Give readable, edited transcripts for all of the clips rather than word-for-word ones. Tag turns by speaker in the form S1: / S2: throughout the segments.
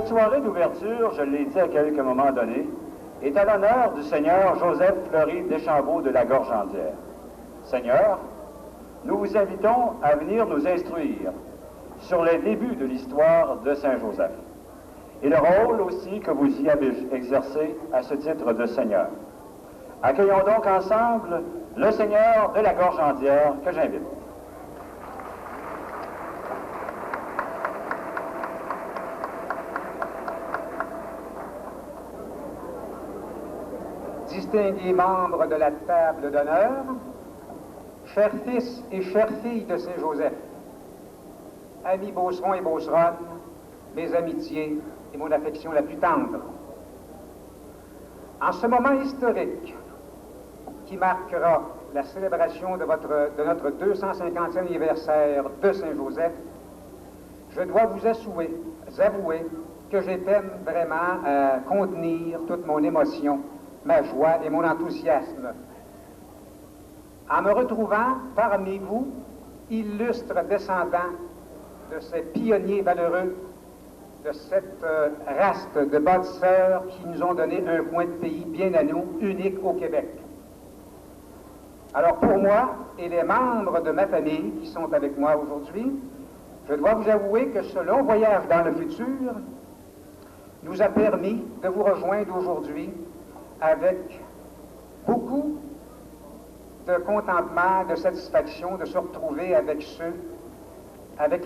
S1: Cette soirée d'ouverture, je l'ai dit à quelques moments donnés, est à l'honneur du Seigneur Joseph Fleury Deschambault de la Gorgendière. Seigneur, nous vous invitons à venir nous instruire sur les débuts de l'histoire de Saint-Joseph et le rôle aussi que vous y avez exercé à ce titre de Seigneur. Accueillons donc ensemble le Seigneur de la Gorgendière que j'invite.
S2: Distingués membres de la table d'honneur, chers fils et chères filles de Saint-Joseph, amis Beauceron et Beauceronne, mes amitiés et mon affection la plus tendre. En ce moment historique qui marquera la célébration de notre 250e anniversaire de Saint-Joseph, je dois vous avouer que j'ai peine vraiment à contenir toute mon émotion, ma joie et mon enthousiasme en me retrouvant parmi vous, illustres descendants de ces pionniers valeureux, de cette race de bâtisseurs qui nous ont donné un coin de pays bien à nous, unique au Québec. Alors pour moi et les membres de ma famille qui sont avec moi aujourd'hui, je dois vous avouer que ce long voyage dans le futur nous a permis de vous rejoindre aujourd'hui avec beaucoup de contentement, de satisfaction, de se retrouver avec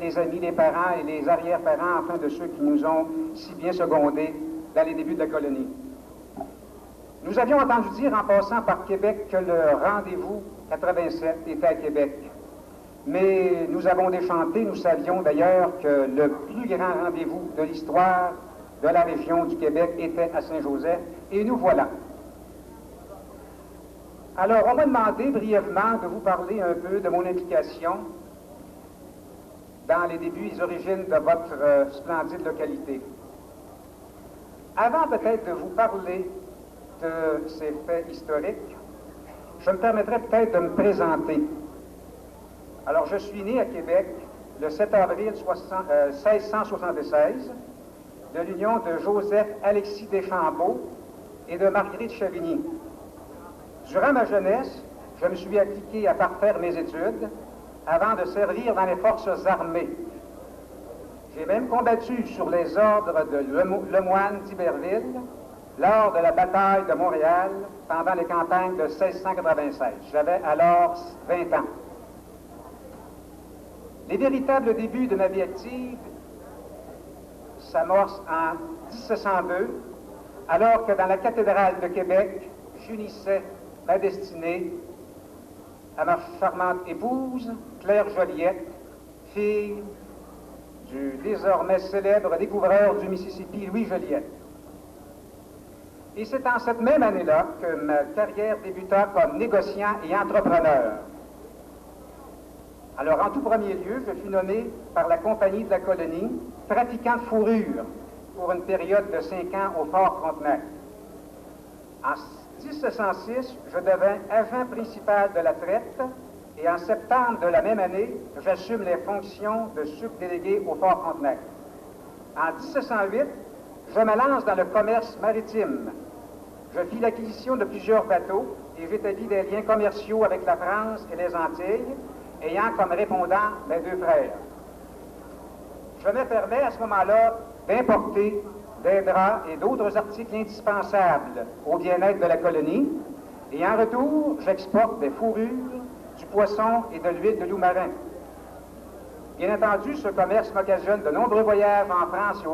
S2: les amis, les parents et les arrière-parents, enfin de ceux qui nous ont si bien secondés dans les débuts de la colonie. Nous avions entendu dire en passant par Québec que le rendez-vous 87 était à Québec. Mais nous avons déchanté, nous savions d'ailleurs que le plus grand rendez-vous de l'histoire de la région du Québec était à Saint-Joseph, et nous voilà. Alors, on m'a demandé brièvement de vous parler un peu de mon implication dans les débuts et les origines de votre splendide localité. Avant peut-être de vous parler de ces faits historiques, je me permettrai peut-être de me présenter. Alors, je suis né à Québec le 7 avril 1676 de l'union de Joseph-Alexis Deschambault et de Marguerite Chavigny. Durant ma jeunesse, je me suis appliqué à parfaire mes études avant de servir dans les forces armées. J'ai même combattu sur les ordres de Lemoine d'Iberville lors de la bataille de Montréal pendant les campagnes de 1696. J'avais alors 20 ans. Les véritables débuts de ma vie active s'amorcent en 1702, alors que dans la cathédrale de Québec, j'unissais ma destinée à ma charmante épouse, Claire Joliette, fille du désormais célèbre découvreur du Mississippi, Louis Joliette. Et c'est en cette même année-là que ma carrière débuta comme négociant et entrepreneur. Alors, en tout premier lieu, je fus nommé par la Compagnie de la Colonie trafiquant de fourrure pour une période de 5 ans au Fort Frontenac. En 1706, je devins agent principal de la traite et en septembre de la même année, j'assume les fonctions de subdélégué au Fort Frontenac. En 1708, je me lance dans le commerce maritime. Je fis l'acquisition de plusieurs bateaux et j'établis des liens commerciaux avec la France et les Antilles, ayant comme répondant mes deux frères. Je me permets à ce moment-là d'importer des draps et d'autres articles indispensables au bien-être de la colonie, et en retour, j'exporte des fourrures, du poisson et de l'huile de loup marin. Bien entendu, ce commerce m'occasionne de nombreux voyages en France et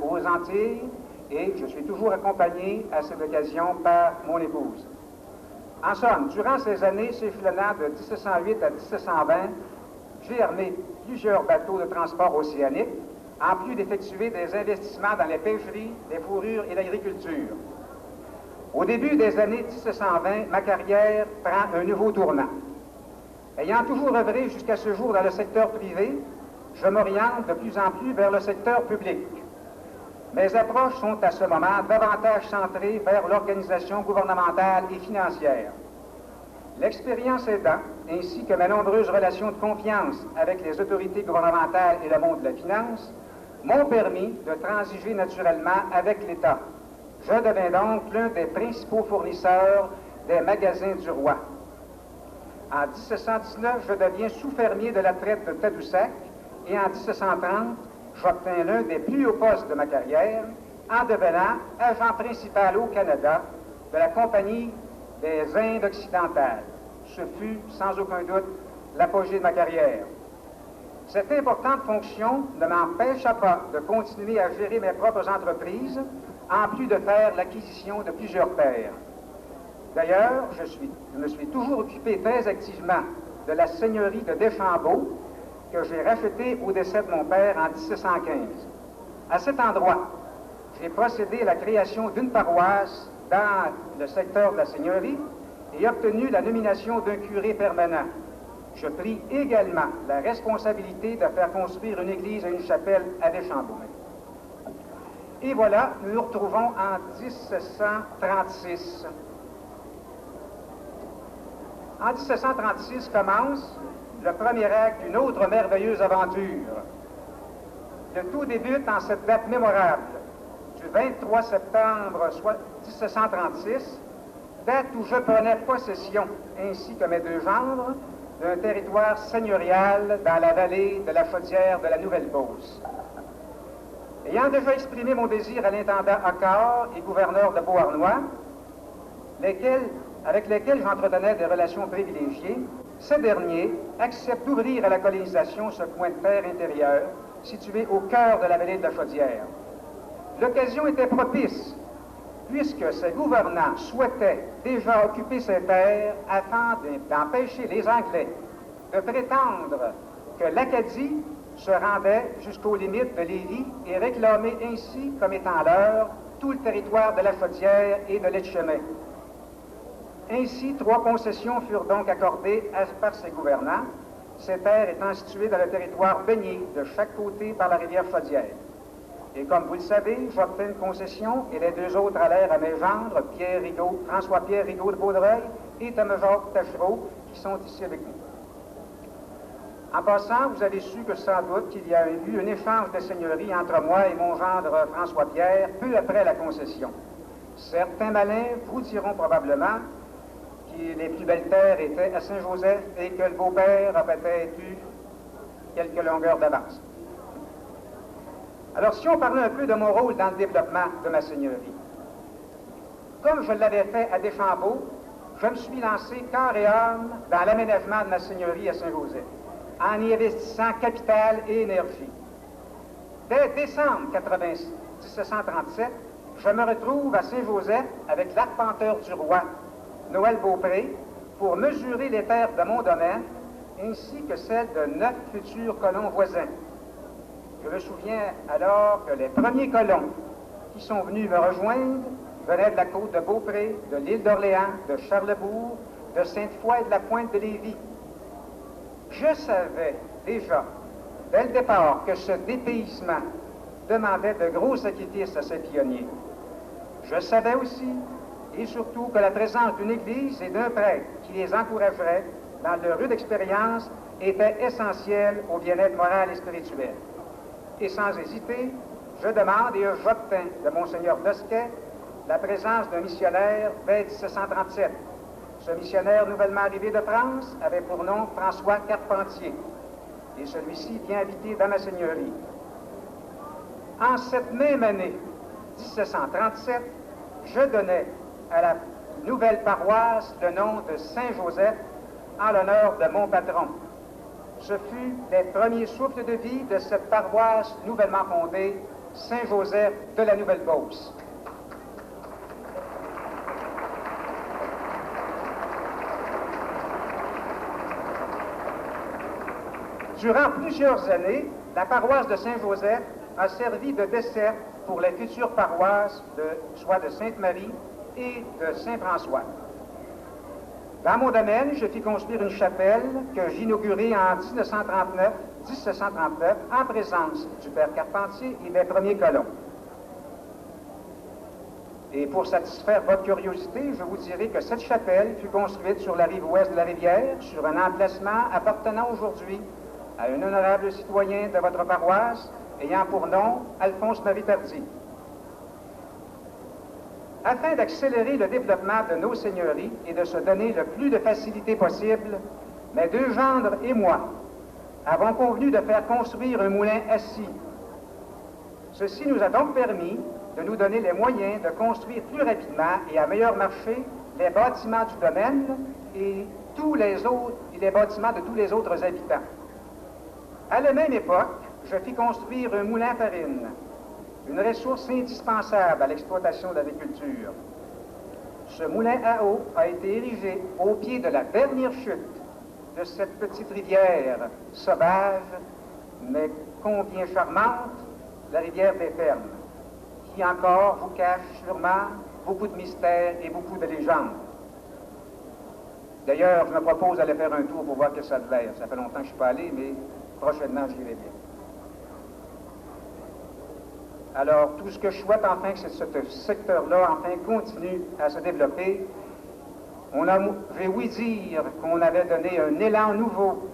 S2: aux Antilles, et je suis toujours accompagné à cette occasion par mon épouse. En somme, durant ces années s'effleunant de 1708 à 1720, j'ai armé plusieurs bateaux de transport océanique, en plus d'effectuer des investissements dans les pêcheries, les fourrures et l'agriculture. Au début des années 1720, ma carrière prend un nouveau tournant. Ayant toujours œuvré jusqu'à ce jour dans le secteur privé, je m'oriente de plus en plus vers le secteur public. Mes approches sont à ce moment davantage centrées vers l'organisation gouvernementale et financière. L'expérience aidant, ainsi que mes nombreuses relations de confiance avec les autorités gouvernementales et le monde de la finance, m'ont permis de transiger naturellement avec l'État. Je devins donc l'un des principaux fournisseurs des magasins du roi. En 1719, je deviens sous-fermier de la traite de Tadoussac et en 1730, j'obtins l'un des plus hauts postes de ma carrière en devenant agent principal au Canada de la Compagnie des Indes occidentales. Ce fut, sans aucun doute, l'apogée de ma carrière. Cette importante fonction ne m'empêcha pas de continuer à gérer mes propres entreprises, en plus de faire l'acquisition de plusieurs terres. D'ailleurs, je me suis toujours occupé très activement de la seigneurie de Deschambault, que j'ai rachetée au décès de mon père en 1715. À cet endroit, j'ai procédé à la création d'une paroisse dans le secteur de la seigneurie et obtenu la nomination d'un curé permanent. Je pris également la responsabilité de faire construire une église et une chapelle à Deschambault. Et voilà, nous nous retrouvons en 1736. En 1736 commence le premier acte d'une autre merveilleuse aventure. Le tout débute en cette date mémorable, du 23 septembre 1736, date où je prenais possession, ainsi que mes deux gendres, d'un territoire seigneurial dans la vallée de la Chaudière de la Nouvelle-Beauce. Ayant déjà exprimé mon désir à l'intendant Accard et gouverneur de Beauharnois, avec lesquels j'entretenais des relations privilégiées, ce dernier accepte d'ouvrir à la colonisation ce coin de terre intérieur situé au cœur de la vallée de la Chaudière. L'occasion était propice, puisque ces gouvernants souhaitaient déjà occuper ces terres afin d'empêcher les Anglais de prétendre que l'Acadie se rendait jusqu'aux limites de Lévis et réclamait ainsi comme étant leur tout le territoire de la Chaudière et de l'Etchemin. Ainsi, 3 concessions furent donc accordées par ces gouvernants, ces terres étant situées dans le territoire baigné de chaque côté par la rivière Chaudière. Et comme vous le savez, j'obtins une concession et les 2 autres allèrent à mes gendres, François-Pierre Rigaud de Baudreuil et Thomas-Jacques Tachereau, qui sont ici avec nous. En passant, vous avez su que sans doute qu'il y a eu un échange de seigneurie entre moi et mon gendre François-Pierre peu après la concession. Certains malins vous diront probablement que les plus belles terres étaient à Saint-Joseph et que le beau-père a peut-être eu quelques longueurs d'avance. Alors, si on parlait un peu de mon rôle dans le développement de ma seigneurie, comme je l'avais fait à Deschambault, je me suis lancé corps et âme dans l'aménagement de ma seigneurie à Saint-Joseph, en y investissant capital et énergie. Dès décembre 1737, je me retrouve à Saint-Joseph avec l'arpenteur du roi, Noël Beaupré, pour mesurer les terres de mon domaine, ainsi que celles de 9 futurs colons voisins. Je me souviens alors que les premiers colons qui sont venus me rejoindre venaient de la côte de Beaupré, de l'île d'Orléans, de Charlebourg, de Sainte-Foy et de la Pointe de Lévis. Je savais déjà, dès le départ, que ce dépaysement demandait de gros sacrifices à ces pionniers. Je savais aussi, et surtout, que la présence d'une église et d'un prêtre qui les encouragerait dans leur rude expérience était essentielle au bien-être moral et spirituel. Et sans hésiter, je demande et j'obtiens de Monseigneur Dosquet la présence d'un missionnaire dès 1737. Ce missionnaire nouvellement arrivé de France avait pour nom François Carpentier, et celui-ci vient habiter dans ma seigneurie. En cette même année, 1737, je donnais à la nouvelle paroisse le nom de Saint-Joseph en l'honneur de mon patron. Ce fut les premiers souffles de vie de cette paroisse nouvellement fondée, Saint-Joseph de la Nouvelle-Beauce. Durant plusieurs années, la paroisse de Saint-Joseph a servi de dessert pour les futures paroisses soit de Sainte-Marie et de Saint-François. Dans mon domaine, je fis construire une chapelle que j'inaugurai en 1739 en présence du père Carpentier et des premiers colons. Et pour satisfaire votre curiosité, je vous dirai que cette chapelle fut construite sur la rive ouest de la rivière, sur un emplacement appartenant aujourd'hui à un honorable citoyen de votre paroisse ayant pour nom Alphonse-Marie Tardy. Afin d'accélérer le développement de nos seigneuries et de se donner le plus de facilité possible, mes deux gendres et moi avons convenu de faire construire un moulin assis. Ceci nous a donc permis de nous donner les moyens de construire plus rapidement et à meilleur marché les bâtiments du domaine et les bâtiments de tous les autres habitants. À la même époque, je fis construire un moulin à farine, une ressource indispensable à l'exploitation de l'agriculture. Ce moulin à eau a été érigé au pied de la dernière chute de cette petite rivière sauvage, mais combien charmante, la rivière des Fermes, qui encore vous cache sûrement beaucoup de mystères et beaucoup de légendes. D'ailleurs, je me propose d'aller faire un tour pour voir que ça a de l'air. Ça fait longtemps que je ne suis pas allé, mais prochainement, j'irai bien. Alors, tout ce que je souhaite, enfin, que ce secteur-là, enfin, continue à se développer. J'ai ouï dire qu'on avait donné un élan nouveau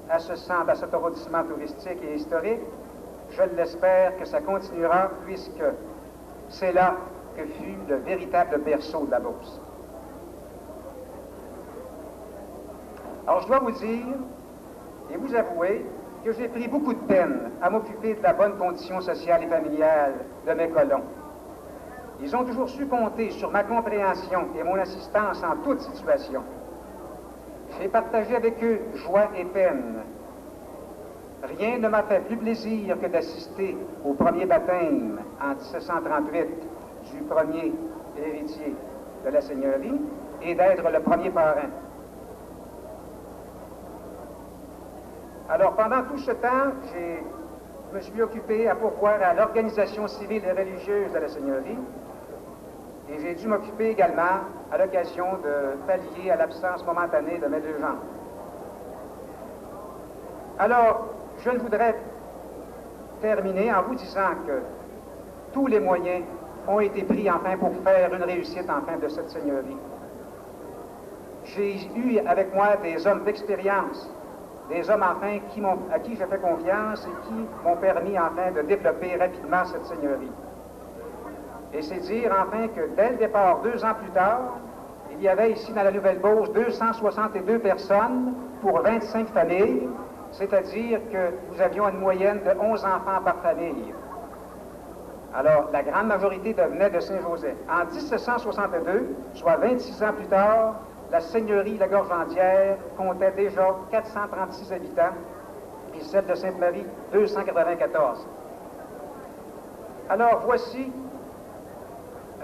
S2: à ce centre, à cet arrondissement touristique et historique. Je l'espère que ça continuera, puisque c'est là que fut le véritable berceau de la Beauce. Alors, je dois vous dire et vous avouer que j'ai pris beaucoup de peine à m'occuper de la bonne condition sociale et familiale de mes colons. Ils ont toujours su compter sur ma compréhension et mon assistance en toute situation. J'ai partagé avec eux joie et peine. Rien ne m'a fait plus plaisir que d'assister au premier baptême en 1738 du premier héritier de la seigneurie et d'être le premier parrain. Alors, pendant tout ce temps, je me suis occupé à pourvoir à l'organisation civile et religieuse de la seigneurie, et j'ai dû m'occuper également à l'occasion de pallier à l'absence momentanée de mes deux gens. Alors, je voudrais terminer en vous disant que tous les moyens ont été pris enfin pour faire une réussite enfin de cette seigneurie. J'ai eu avec moi des hommes d'expérience, des hommes enfin à qui j'ai fait confiance et qui m'ont permis enfin de développer rapidement cette seigneurie. Et c'est dire enfin que dès le départ, 2 ans plus tard, il y avait ici dans la Nouvelle-Beauce 262 personnes pour 25 familles, c'est-à-dire que nous avions une moyenne de 11 enfants par famille. Alors, la grande majorité venait de Saint-Joseph. En 1762, soit 26 ans plus tard, la seigneurie La Gorgendière comptait déjà 436 habitants et celle de Sainte-Marie, 294. Alors, voici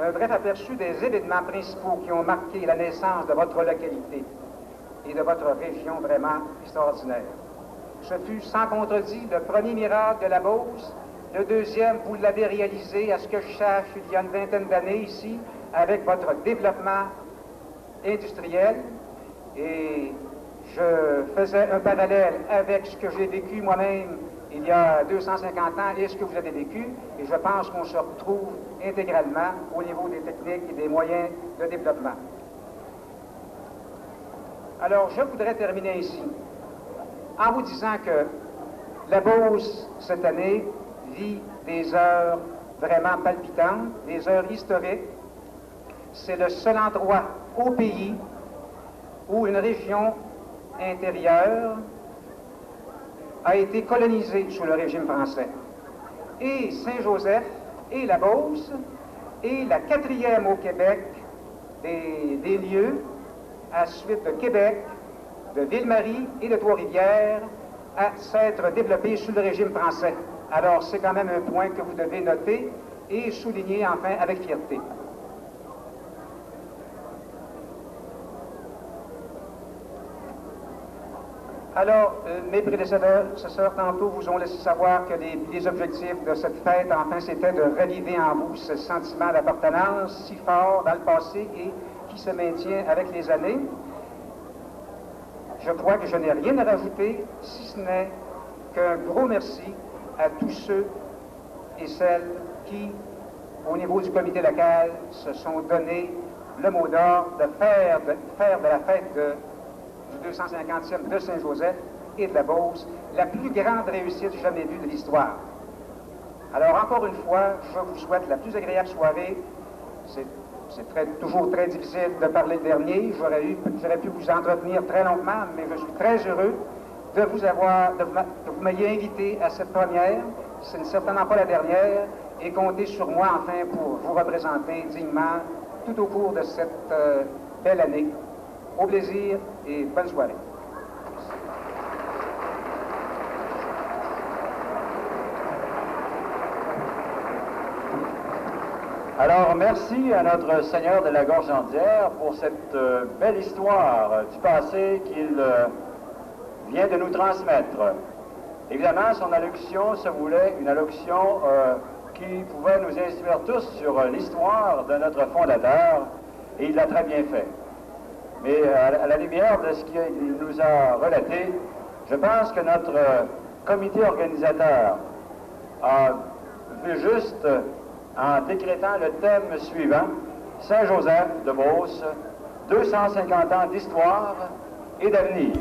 S2: un bref aperçu des événements principaux qui ont marqué la naissance de votre localité et de votre région vraiment extraordinaire. Ce fut sans contredit le premier miracle de la Beauce. Le deuxième, vous l'avez réalisé, à ce que je sache, il y a une vingtaine d'années ici, avec votre développement industriel. Et je faisais un parallèle avec ce que j'ai vécu moi-même il y a 250 ans et ce que vous avez vécu. Et je pense qu'on se retrouve intégralement au niveau des techniques et des moyens de développement. Alors, je voudrais terminer ici en vous disant que la Beauce, cette année, vit des heures vraiment palpitantes, des heures historiques. C'est le seul endroit au pays où une région intérieure a été colonisée sous le régime français. Et Saint-Joseph et la Beauce est la 4e au Québec des lieux, à suite de Québec, de Ville-Marie et de Trois-Rivières, à s'être développés sous le régime français. Alors, c'est quand même un point que vous devez noter et souligner enfin avec fierté. Alors, mes prédécesseurs, tantôt, vous ont laissé savoir que les objectifs de cette fête, enfin, c'était de raviver en vous ce sentiment d'appartenance si fort dans le passé et qui se maintient avec les années. Je crois que je n'ai rien à rajouter, si ce n'est qu'un gros merci à tous ceux et celles qui, au niveau du comité local, se sont donné le mot d'ordre de faire de la fête du 250e de Saint-Joseph et de la Beauce la plus grande réussite jamais vue de l'histoire. Alors, encore une fois, je vous souhaite la plus agréable soirée. C'est toujours très difficile de parler le dernier. J'aurais pu vous entretenir très longuement, mais je suis très heureux de vous m'ayez invité à cette première. Ce n'est certainement pas la dernière, et comptez sur moi, enfin, pour vous représenter dignement tout au cours de cette belle année. Au plaisir et bonne soirée.
S1: Alors, merci à notre Seigneur de la Gorge-Andière pour cette belle histoire du passé qu'il vient de nous transmettre. Évidemment, son allocution se voulait une allocution qui pouvait nous instruire tous sur l'histoire de notre fondateur, et il l'a très bien fait. Mais à la lumière de ce qu'il nous a relaté, je pense que notre comité organisateur a vu juste en décrétant le thème suivant, Saint-Joseph de Beauce, 250 ans d'histoire et d'avenir.